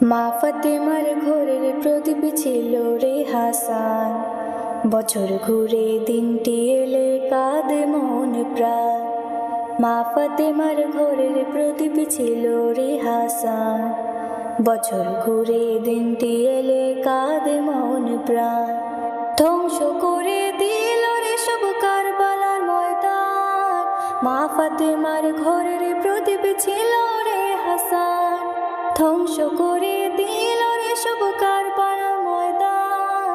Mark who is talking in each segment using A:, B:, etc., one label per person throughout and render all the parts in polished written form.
A: মা ফাতেমার ঘরের প্রদীপ ছিল রে হাসান। বছর ঘুরে দিনটি এলে কাঁদে মন প্রাণ। মা ফাতেমার ঘরের প্রদীপ ছিল রে হাসান। বছর ঘুরে দিনটি এলে কাঁদে মন প্রাণ। ধ্বংস করে দিল রে সব কারবালার ময়দান। মা ফাতেমার ঘরের প্রদীপ ছিল রে হাসান। ধ্বংস করে দিল রে সব কারবালার ময়দান।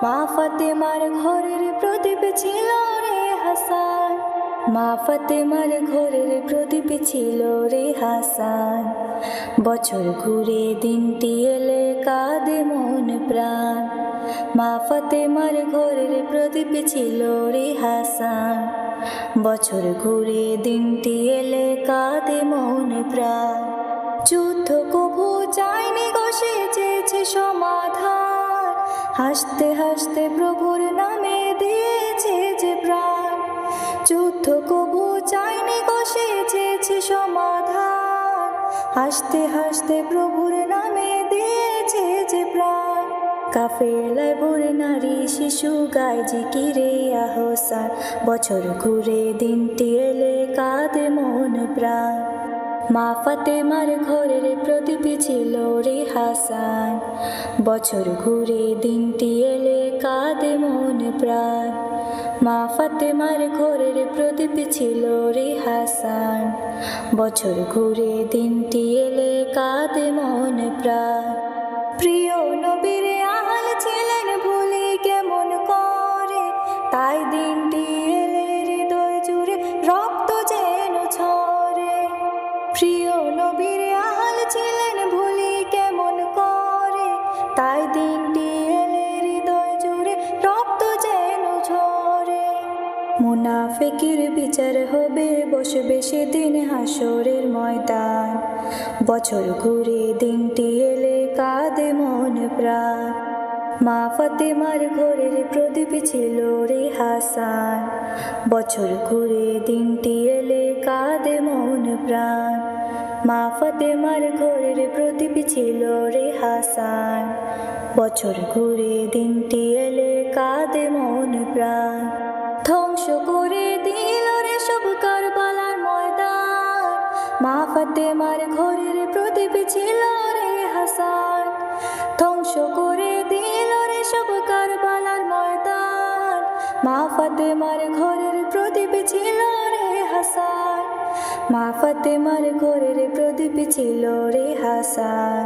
A: মা ফাতেমার ঘরের প্রদীপ ছিল রে হাসান। মা ফাতেমার ঘরের প্রদীপ ছিল রে হাসান। বছর ঘুরে দিনটি এলে কাঁদে মন প্রাণ। মা ফাতেমার ঘরের প্রদীপ ছিল রে হাসান। বছর ঘুরে দিনটি এলে কাঁদে মন প্রাণ। যুদ্ধ কবু চায়নি গসে চেয়েছে সমাধান। হাসতে হাসতে প্রভুর নামে দিয়েছে যে প্রাণ। যুদ্ধ কবু চায়নি গসে চেয়েছে সমাধান। হাসতে হাসতে প্রভুর নামে দিয়েছে যে প্রাণ। কাফেলায় ভরে নারী শিশু গায় জিকিরে আহসান। বছর ঘুরে দিনটি এলে কাঁদে মন প্রাণ। মা ফাতেমার ঘরের প্রদীপ ছিল রে হাসান। বছর ঘুরে দিনটি এলে কাঁদে মন প্রাণ। মা ফাতেমার ঘরের প্রদীপ ছিল রে হাসান। বছর ঘুরে দিনটি এলে কাঁদে মন প্রাণ। প্রিয় নবীর আহাল ছিলেন ভুলি কেমন করে। তাই দিনটি এলে হৃদয় জুড়ে রক্ত যেন ঝরে। প্রিয় নবীর আহাল ছিলেন ভুলি কেমন করে। তাই দিনটি এলে হৃদয় জুড়ে রক্ত যেন ঝরে। মুনাফিকের বিচার হবে বসবে সেদিন হাসরের ময়দান। বছর ঘুরে দিনটি এলে কাঁদে মন প্রাণ। মা ফাতেমার ঘরের প্রদীপ ছিল রে হাসান। বছর ঘুরে দিনটি এলে কাঁদে মন প্রাণ। মা ফাতেমার ঘরের প্রদীপ ছিল রে হাসান। বছর ঘুরে দিনটি এলে কাঁদে মন প্রাণ। ধ্বংস করে দিল রে সব কারবালার ময়দান। মা ফাতেমার ঘরের প্রদীপ ছিল রে হাসান। ধ্বংস করে দিল রে সব কারবালার ময়দান। মা ফাতেমার ঘরের প্রদীপ ছিল রে হাসান। মা ফাতেমার ঘরের প্রদীপ ছিল রে হাসান।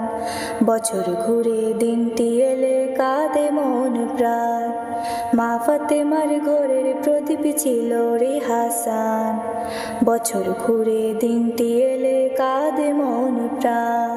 A: বছর ঘুরে দিনটি এলে কাঁদে মন প্রাণ। মা ফাতেমার ঘরের প্রদীপ ছিল রে হাসান। বছর ঘুরে দিনটি এলে কাঁদে মন প্রাণ।